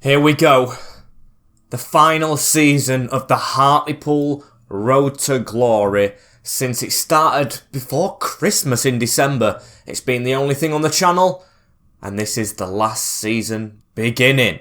Here we go. The final season of the Hartlepool Road to Glory. Since it started before Christmas in December, it's been the only thing on the channel, and this is the last season beginning.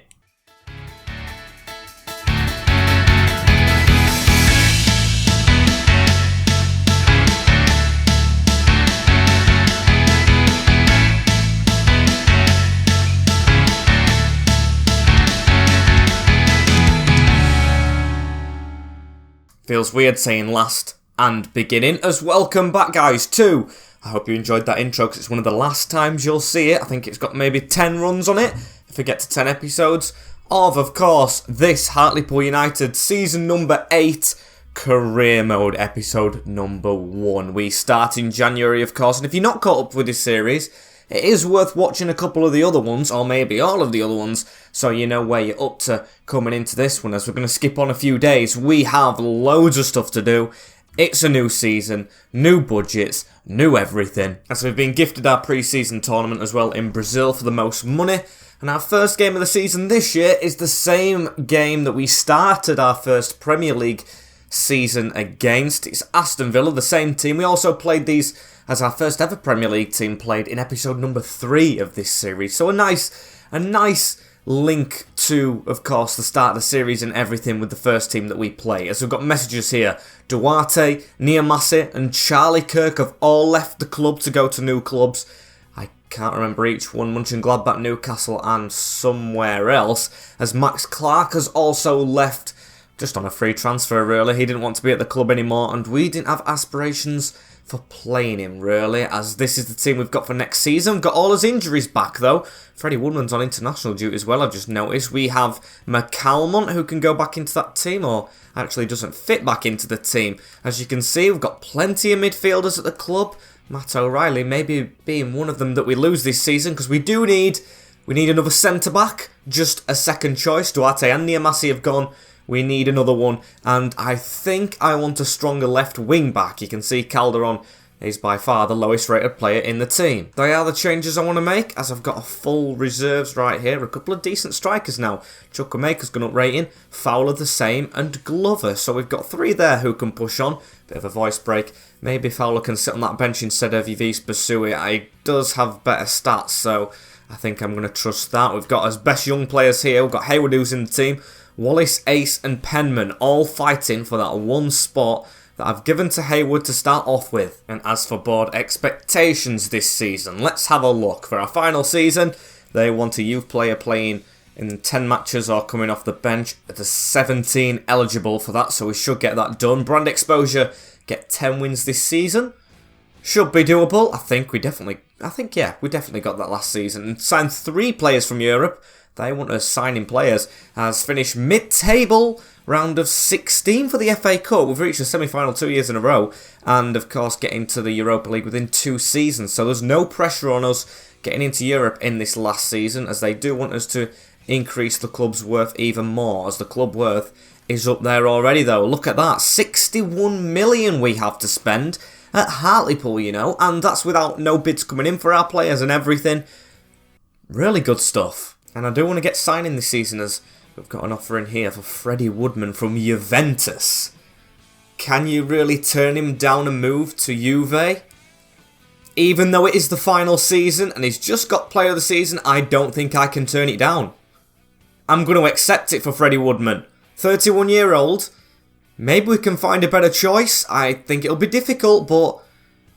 Feels weird saying last and beginning, as welcome back guys to, I hope you enjoyed that intro because it's one of the last times you'll see it. I think it's got maybe 10 runs on it, if we get to 10 episodes, of course, this Hartlepool United season number 8, career mode episode number 1. We start in January of course, and if you're not caught up with this series, it is worth watching a couple of the other ones, or maybe all of the other ones, so you know where you're up to coming into this one. As we're going to skip on a few days, we have loads of stuff to do. It's a new season, new budgets, new everything. As we've been gifted our pre-season tournament as well in Brazil for the most money. And our first game of the season this year is the same game that we started our first Premier League season against. It's Aston Villa, the same team. We also played these as our first ever Premier League team played in episode number 3 of this series. So a nice link to, of course, the start of the series and everything with the first team that we play. As we've got messages here, Duarte, Niamasi and Charlie Kirk have all left the club to go to new clubs. I can't remember each one, Mönchengladbach, Newcastle and somewhere else. As Max Clark has also left just on a free transfer really. He didn't want to be at the club anymore and we didn't have aspirations for playing him really, as this is the team we've got for next season. Got all his injuries back though. Freddie Woodman's on international duty as well, I've just noticed. We have McCalmont who can go back into that team, or actually doesn't fit back into the team. As you can see, we've got plenty of midfielders at the club. Matt O'Reilly maybe being one of them that we lose this season, because we need another centre-back, just a second choice. Duarte and Niamasi have gone. We need another one, and I think I want a stronger left wing back. You can see Calderon is by far the lowest rated player in the team. They are the changes I want to make, as I've got a full reserves right here. A couple of decent strikers now. Chukwuemeka's gone up rating, Fowler the same, and Glover. So we've got 3 there who can push on. Bit of a voice break. Maybe Fowler can sit on that bench instead of Yves Basui. He does have better stats, so I think I'm going to trust that. We've got as best young players here. We've got Hayward who's in the team. Wallace, Ace and Penman all fighting for that one spot that I've given to Hayward to start off with. And as for board expectations this season, let's have a look. For our final season, they want a youth player playing in 10 matches or coming off the bench. There's 17 eligible for that, so we should get that done. Brand exposure, get 10 wins this season. Should be doable. I think we definitely got that last season. And signed 3 players from Europe. They want us signing players. Has finished mid-table, round of 16 for the FA Cup. We've reached the semi-final 2 years in a row. And of course getting to the Europa League within 2 seasons. So there's no pressure on us getting into Europe in this last season, as they do want us to increase the club's worth even more, as the club worth is up there already though. Look at that, 61 million we have to spend at Hartlepool, you know, and that's without no bids coming in for our players and everything. Really good stuff. And I do want to get signing this season, as we've got an offer in here for Freddie Woodman from Juventus. Can you really turn him down and move to Juve? Even though it is the final season and he's just got player of the season, I don't think I can turn it down. I'm going to accept it for Freddie Woodman. 31-year-old. Maybe we can find a better choice. I think it'll be difficult, but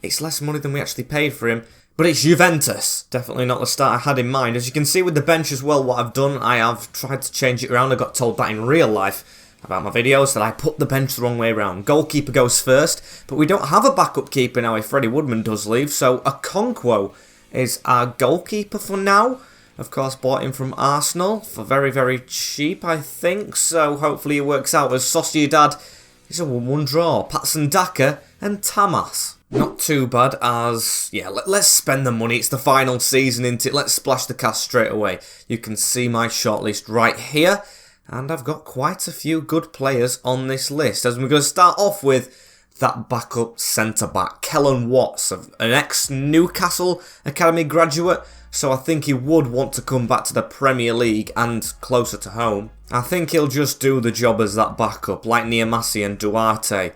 it's less money than we actually paid for him. But it's Juventus. Definitely not the start I had in mind. As you can see with the bench as well, what I've done, I have tried to change it around. I got told that in real life about my videos, that I put the bench the wrong way around. Goalkeeper goes first, but we don't have a backup keeper now if Freddie Woodman does leave. So Okonkwo is our goalkeeper for now. Of course, bought him from Arsenal for very, very cheap, I think. So hopefully it works out, as Sociedad is a 1-1 draw. Patson Daka and Tamas. Not too bad, as, yeah, let's spend the money. It's the final season, isn't it? Let's splash the cash straight away. You can see my shortlist right here. And I've got quite a few good players on this list. As we're going to start off with that backup centre-back, Kellen Watts, an ex-Newcastle Academy graduate. so I think he would want to come back to the Premier League and closer to home. I think he'll just do the job as that backup, like Niamasi and Duarte.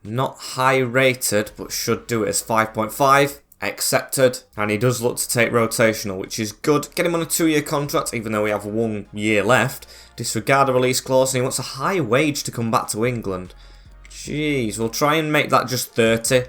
Not high rated, but should do it as 5.5. Accepted. And he does look to take rotational, which is good. Get him on a 2-year contract, even though we have 1 year left. Disregard the release clause, and he wants a high wage to come back to England. Jeez, we'll try and make that just 30.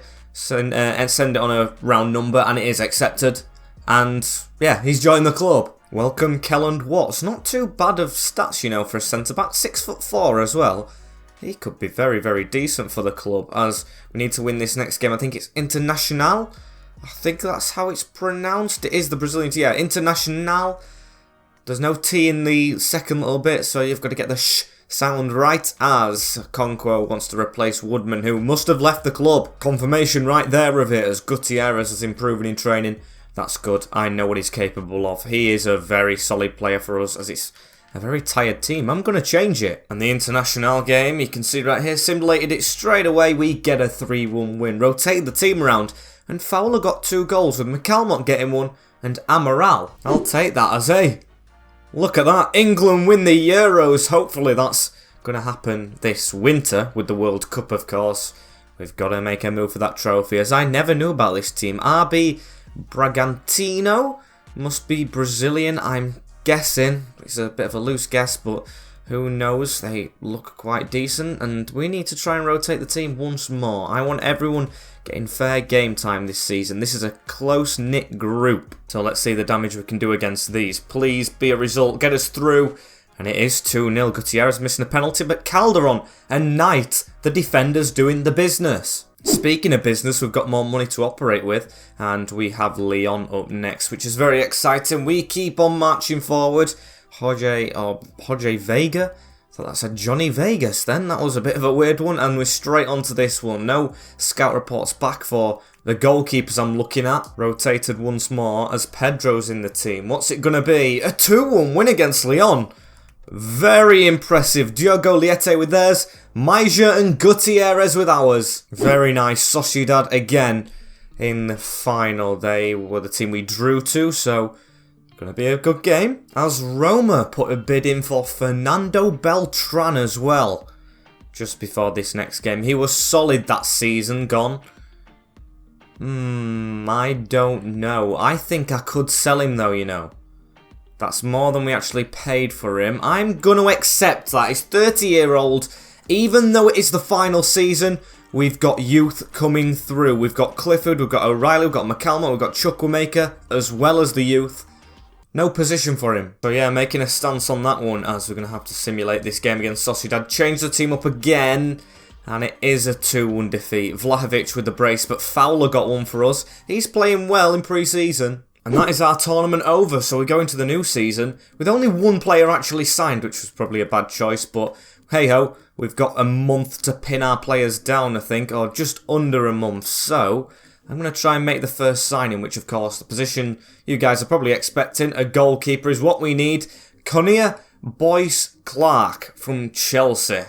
And send it on a round number, and it is accepted. And yeah, he's joined the club. Welcome, Kelland Watts. Not too bad of stats, you know, for a centre-back. 6'4" as well. He could be very, very decent for the club, as we need to win this next game. I think it's Internacional. I think that's how it's pronounced. It is the Brazilian T. Yeah, Internacional. There's no T in the second little bit, so you've got to get the sh sound right, as Conquo wants to replace Woodman, who must have left the club. Confirmation right there of it, as Gutierrez has improved in training. That's good. I know what he's capable of. He is a very solid player for us, as it's a very tired team. I'm going to change it. And the International game, you can see right here, simulated it straight away. We get a 3-1 win. Rotate the team around. And Fowler got 2 goals, with McCalmont getting 1 and Amaral. I'll take that as a... Look at that. England win the Euros. Hopefully that's going to happen this winter with the World Cup, of course. We've got to make a move for that trophy, as I never knew about this team. RB Bragantino must be Brazilian, I'm guessing. It's a bit of a loose guess, but who knows? They look quite decent, and we need to try and rotate the team once more. I want everyone getting fair game time this season. This is a close-knit group, so let's see the damage we can do against these. Please be a result, get us through. And it is 2-0. Gutierrez missing a penalty, but Calderon and Knight, the defenders, doing the business. Speaking of business, we've got more money to operate with, and we have Leon up next, which is very exciting. We keep on marching forward. Jorge Vega? So that's a Johnny Vegas then. That was a bit of a weird one, and we're straight onto this one. No scout reports back for the goalkeepers I'm looking at. Rotated once more as Pedro's in the team. What's it going to be? A 2-1 win against Leon. Very impressive. Diogo Liete with theirs. Maija and Gutierrez with ours. Very nice. Sociedad again in the final. They were the team we drew to, so going to be a good game. As Roma put a bid in for Fernando Beltran as well, just before this next game. He was solid that season, gone. I don't know. I think I could sell him though, you know. That's more than we actually paid for him. I'm going to accept that. He's 30-year-old. Even though it is the final season, we've got youth coming through. We've got Clifford, we've got O'Reilly, we've got McCalmont, we've got Chukwuemeka, as well as the youth. No position for him. So yeah, making a stance on that one, as we're going to have to simulate this game against Sociedad. Change the team up again, and it is a 2-1 defeat. Vlahovic with the brace, but Fowler got one for us. He's playing well in pre-season. And that is our tournament over, so we go into the new season with only 1 player actually signed, which was probably a bad choice, but hey-ho, we've got a month to pin our players down, I think, or just under a month, so I'm going to try and make the first signing, which of course, the position you guys are probably expecting, a goalkeeper is what we need. Connor Boyce Clark from Chelsea.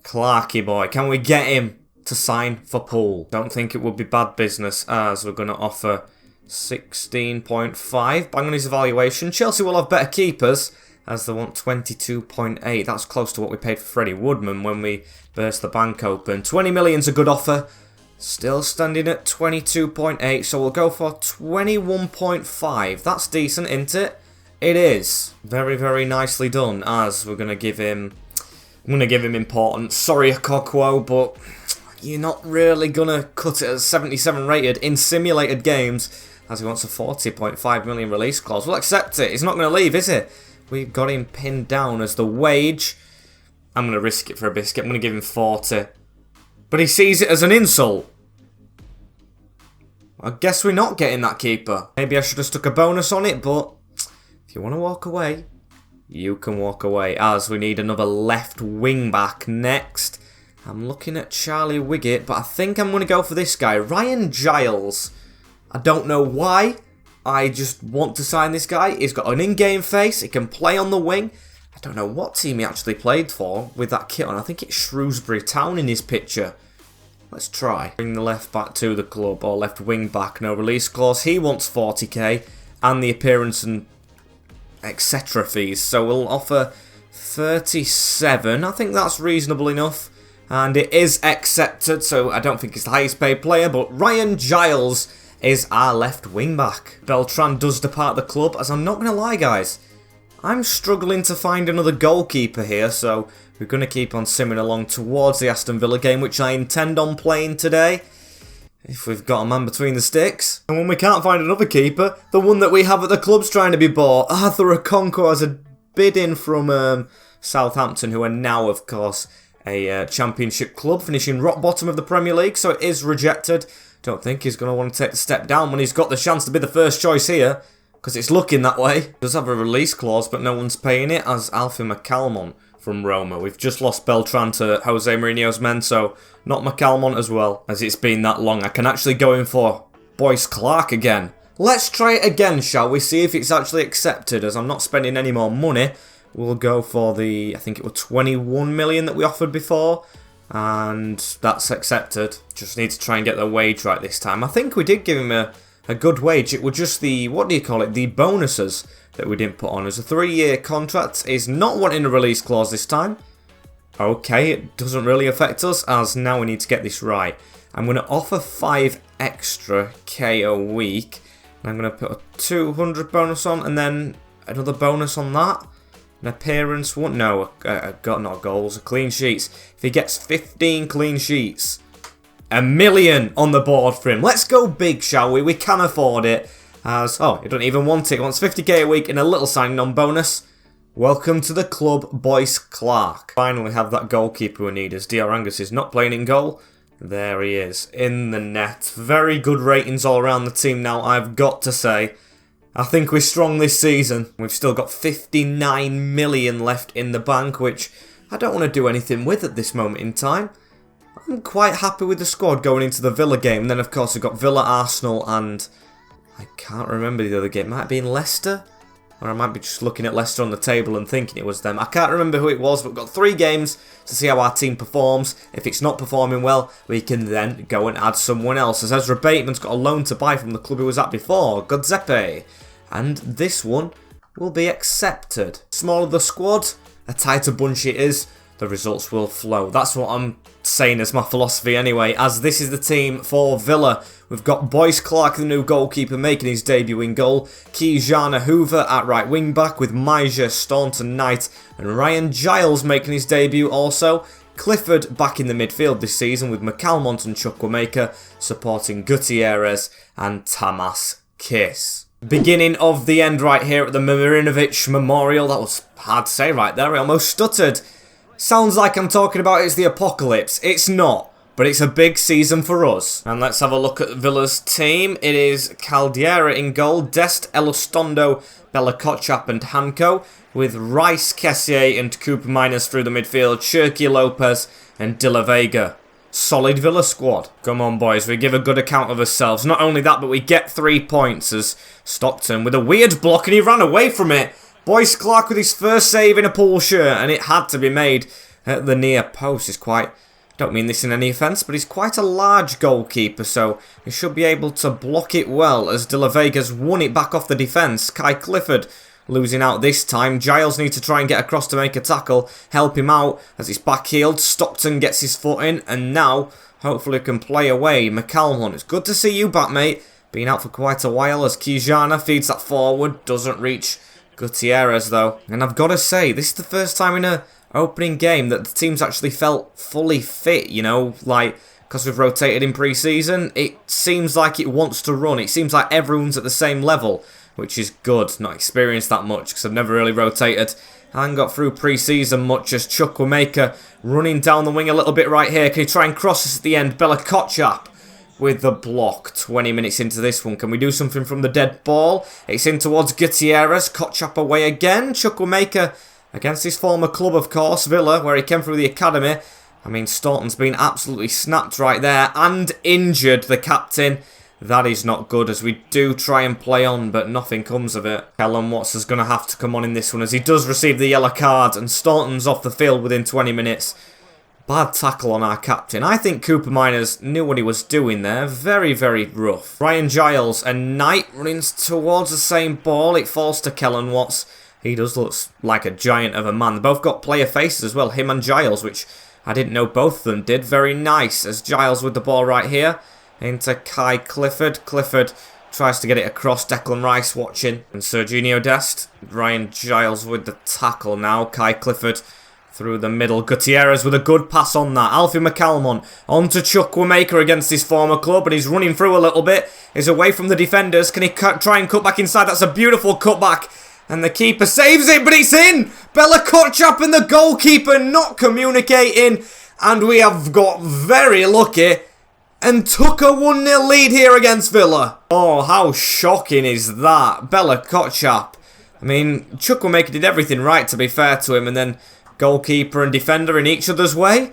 Clarky boy, can we get him to sign for Pool? Don't think it would be bad business, as we're going to offer 16.5. Bang on his evaluation. Chelsea will have better keepers, as they want 22.8. That's close to what we paid for Freddie Woodman when we burst the bank open. 20 million's a good offer. Still standing at 22.8, so we'll go for 21.5. That's decent, isn't it? It is. Very, very nicely done, as we're going to give him... I'm going to give him importance. Sorry, Kokwo, but you're not really going to cut it as 77 rated in simulated games, as he wants a 40.5 million release clause. We'll accept it. He's not going to leave, is it? We've got him pinned down as the wage. I'm going to risk it for a biscuit. I'm going to give him 40. But he sees it as an insult. I guess we're not getting that keeper. Maybe I should have stuck a bonus on it, but if you want to walk away, you can walk away, as we need another left wing back next. I'm looking at Charlie Wiggett, but I think I'm going to go for this guy, Ryan Giles. I don't know why. I just want to sign this guy. He's got an in-game face. He can play on the wing. I don't know what team he actually played for with that kit on. I think it's Shrewsbury Town in his picture. Let's try. Bring the left back to the club, or left wing back. No release clause. He wants 40k. and the appearance and etc. fees. So we'll offer 37. I think that's reasonable enough. And it is accepted, so I don't think it's the highest paid player, but Ryan Giles is our left wing back. Beltran does depart the club, as I'm not going to lie, guys. I'm struggling to find another goalkeeper here, so we're going to keep on simming along towards the Aston Villa game, which I intend on playing today, if we've got a man between the sticks. And when we can't find another keeper, the one that we have at the club's trying to be bought. Arthur Okonkwo has a bid in from Southampton, who are now, of course, a championship club, finishing rock bottom of the Premier League, so it is rejected. Don't think he's going to want to take the step down when he's got the chance to be the first choice here, because it's looking that way. Does have a release clause, but no one's paying it, as Alfie McCalmont from Roma. We've just lost Beltran to Jose Mourinho's men, so not McCalmont as well, as it's been that long. I can actually go in for Boyce Clark again. Let's try it again, shall we? See if it's actually accepted, as I'm not spending any more money. We'll go for the, I think it was 21 million that we offered before, and that's accepted. Just need to try and get the wage right this time. I think we did give him a good wage. It was just the, what do you call it, the bonuses that we didn't put on. As a 3-year contract, is not wanting a release clause this time. Okay, it doesn't really affect us, as now we need to get this right. I'm going to offer 5 extra K a week, and I'm going to put a 200 bonus on, and then another bonus on that. An appearance, what? No, not goals, clean sheets. If he gets 15 clean sheets, $1 million on the board for him. Let's go big, shall we? We can afford it. As, oh, he doesn't even want it. He wants 50k a week and a little signing on bonus. Welcome to the club, Boyce Clark. Finally have that goalkeeper we need, as Diarangus is not playing in goal. There he is, in the net. Very good ratings all around the team now, I've got to say. I think we're strong this season. We've still got 59 million left in the bank, which I don't want to do anything with at this moment in time. I'm quite happy with the squad going into the Villa game. And then, of course, we've got Villa, Arsenal, and I can't remember the other game. Might have been Leicester? Or I might be just looking at Leicester on the table and thinking it was them. I can't remember who it was, but we've got 3 games to see how our team performs. If it's not performing well, we can then go and add someone else. As Ezra Bateman's got a loan to buy from the club he was at before, Godzepe. And this one will be accepted. Smaller the squad, a tighter bunch it is, the results will flow. That's what I'm saying as my philosophy anyway, as this is the team for Villa. We've got Boyce Clark, the new goalkeeper, making his debut in goal. Kijana Hoover at right wing back, with Maja, Staunton, Knight and Ryan Giles making his debut also. Clifford back in the midfield this season, with McCalmont and Chukwuemeka supporting Gutierrez and Tamas Kiss. Beginning of the end right here at the Marinovic Memorial. That was hard to say right there, I almost stuttered. Sounds like I'm talking about it's the apocalypse. It's not, but it's a big season for us. And let's have a look at Villa's team. It is Caldera in goal, Dest, Elostondo, Bella Kotchap and Hanko, with Rice, Kessier and Cooper Miners through the midfield, Cherky Lopez and De La Vega. Solid Villa squad. Come on, boys, we give a good account of ourselves. Not only that, but we get 3 points as Stockton with a weird block and he ran away from it. Boyce Clark with his first save in a pool shirt, and it had to be made at the near post. He's quite, don't mean this in any offence, but he's quite a large goalkeeper, so he should be able to block it well as De La Vega's won it back off the defence. Kai Clifford losing out this time. Giles needs to try and get across to make a tackle, help him out as he's back-heeled. Stockton gets his foot in, and now hopefully can play away. McCalmont, it's good to see you back, mate. Been out for quite a while as Kijana feeds that forward, doesn't reach Gutierrez though. And I've got to say, this is the first time in a opening game that the team's actually felt fully fit, you know, like, because we've rotated in pre-season, it seems like it wants to run. It seems like everyone's at the same level, which is good. Not experienced that much because I've never really rotated. I haven't got through pre-season much as Chukwuemeka running down the wing a little bit right here. Can he try and cross us at the end? Bella Kotchap with the block. 20 minutes into this one. Can we do something from the dead ball? It's in towards Gutierrez. Kotchap away again. Chukwuemeka against his former club, of course, Villa, where he came through the academy. I mean, Staunton's been absolutely snapped right there and injured, the captain. That is not good, as we do try and play on, but nothing comes of it. Callum Watts is going to have to come on in this one, as he does receive the yellow card, and Staunton's off the field within 20 minutes. Bad tackle on our captain. I think Cooper Miners knew what he was doing there. Very, very rough. Ryan Giles and Knight running towards the same ball. It falls to Kellen Watts. He does look like a giant of a man. They both got player faces as well, him and Giles, which I didn't know both of them did. Very nice. As Giles with the ball right here. Into Kai Clifford. Clifford tries to get it across. Declan Rice watching. And Serginho Dest. Ryan Giles with the tackle now. Kai Clifford through the middle. Gutierrez with a good pass on that. Alfie McCalmon on to Chukwuemeka against his former club. And he's running through a little bit. He's away from the defenders. Can he try and cut back inside? That's a beautiful cutback. And the keeper saves it, but it's in! Bella Kotchap and the goalkeeper not communicating. And we have got very lucky and took a 1-0 lead here against Villa. Oh, how shocking is that? Bella Kotchap. I mean, Chukwuemeka did everything right, to be fair to him, and then goalkeeper and defender in each other's way.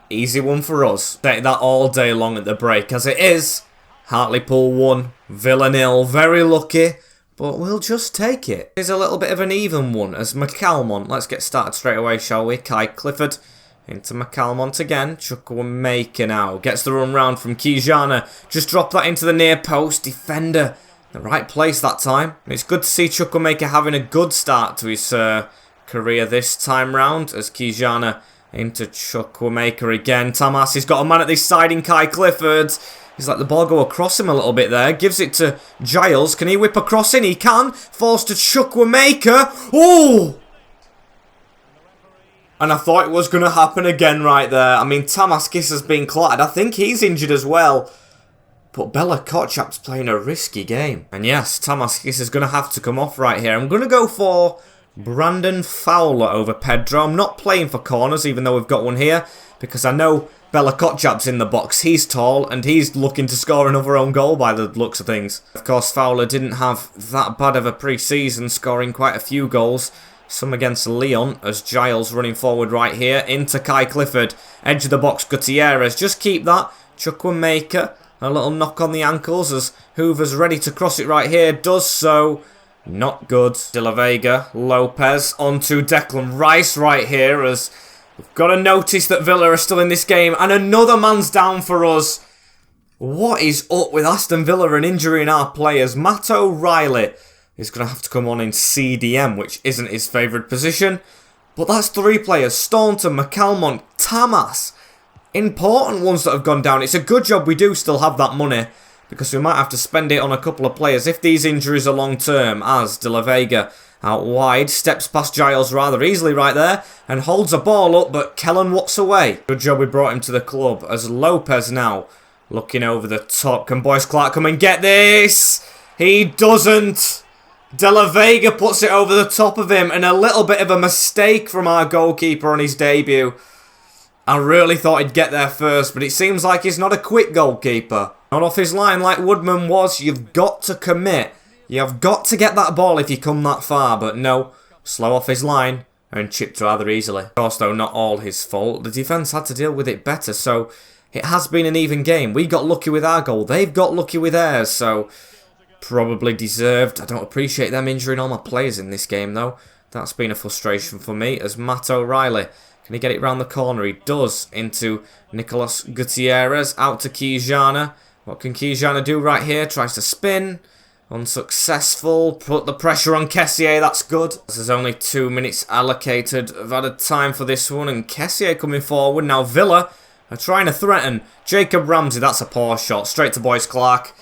Easy one for us. Take that all day long at the break, as it is. Hartlepool 1, Villa 0. Very lucky, but we'll just take it. It's a little bit of an even one, as McCalmont. Let's get started straight away, shall we? Kai Clifford into McCalmont again. Chukwuemeka now. Gets the run round from Kijana. Just drop that into the near post. Defender. The right place that time. It's good to see Chukwuemeka having a good start to his career this time round. As Kijana into Chukwuemeka again. Tamas, he's got a man at this side in Kai Clifford. He's let the ball go across him a little bit there. Gives it to Giles. Can he whip across in? He can. Falls to Chukwuemeka. Oh! And I thought it was going to happen again right there. I mean, Tamaskis has been clattered. I think he's injured as well. But Bella Kotchap's playing a risky game. And yes, Tamaskis is going to have to come off right here. I'm going to go for Brandon Fowler over Pedro. I'm not playing for corners, even though we've got one here. Because I know Bella Kotchap's in the box. He's tall, and he's looking to score another own goal by the looks of things. Of course, Fowler didn't have that bad of a pre-season, scoring quite a few goals. Some against Leon, as Giles running forward right here. Into Kai Clifford. Edge of the box, Gutierrez. Just keep that. Chukwuemeka. A little knock on the ankles as Hoover's ready to cross it right here. Does so. Not good. De La Vega. Lopez. Onto Declan Rice right here as we've got to notice that Villa are still in this game. And another man's down for us. What is up with Aston Villa and injuring our players? Matt O'Reilly is going to have to come on in CDM, which isn't his favourite position. But that's 3 players. Staunton, McCalmont, Tamas. Important ones that have gone down. It's a good job we do still have that money, because we might have to spend it on a couple of players if these injuries are long term. As De La Vega out wide, steps past Giles rather easily right there, and holds a ball up, but Kellen Watts away. Good job we brought him to the club. As Lopez now looking over the top. Can Boyce Clark come and get this? He doesn't. De La Vega puts it over the top of him, and a little bit of a mistake from our goalkeeper on his debut. I really thought he'd get there first, but it seems like he's not a quick goalkeeper. Not off his line like Woodman was. You've got to commit. You've got to get that ball if you come that far, but no. Slow off his line and chipped rather easily. Of course, though, not all his fault. The defence had to deal with it better, so it has been an even game. We got lucky with our goal. They've got lucky with theirs, so probably deserved. I don't appreciate them injuring all my players in this game, though. That's been a frustration for me. As Matt O'Reilly, can he get it round the corner? He does. Into Nicolas Gutierrez. Out to Kijana. What can Kijana do right here? Tries to spin. Unsuccessful. Put the pressure on Kessier. That's good. There's only 2 minutes allocated. I've had a time for this one. And Kessier coming forward. Now Villa are trying to threaten. Jacob Ramsey. That's a poor shot. Straight to Boyce Clark.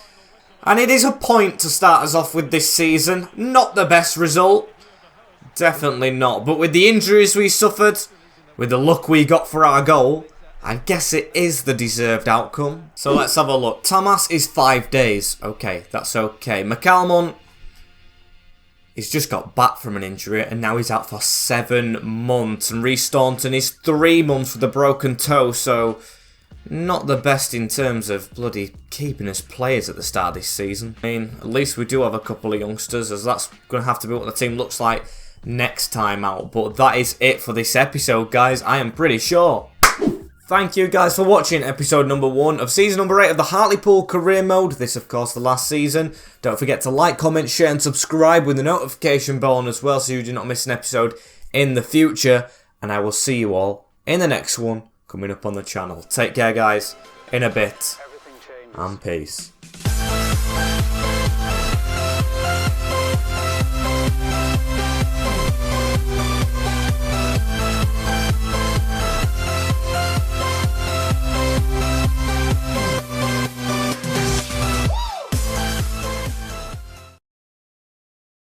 And it is a point to start us off with this season. Not the best result. Definitely not. But with the injuries we suffered, with the luck we got for our goal, I guess it is the deserved outcome. So let's have a look. Tamas is 5 days. Okay, that's okay. McCalmont, he's just got back from an injury and now he's out for 7 months. And Reece Staunton is 3 months with a broken toe, so not the best in terms of bloody keeping us players at the start of this season. I mean, at least we do have a couple of youngsters, as that's going to have to be what the team looks like next time out. But that is it for this episode, guys. I am pretty sure. Thank you guys for watching episode number 1 of season number 8 of the Hartlepool career mode. This, of course, the last season. Don't forget to like, comment, share and subscribe with the notification bell on as well, so you do not miss an episode in the future. And I will see you all in the next one. coming up on the channel. Take care, guys. In a bit. And peace.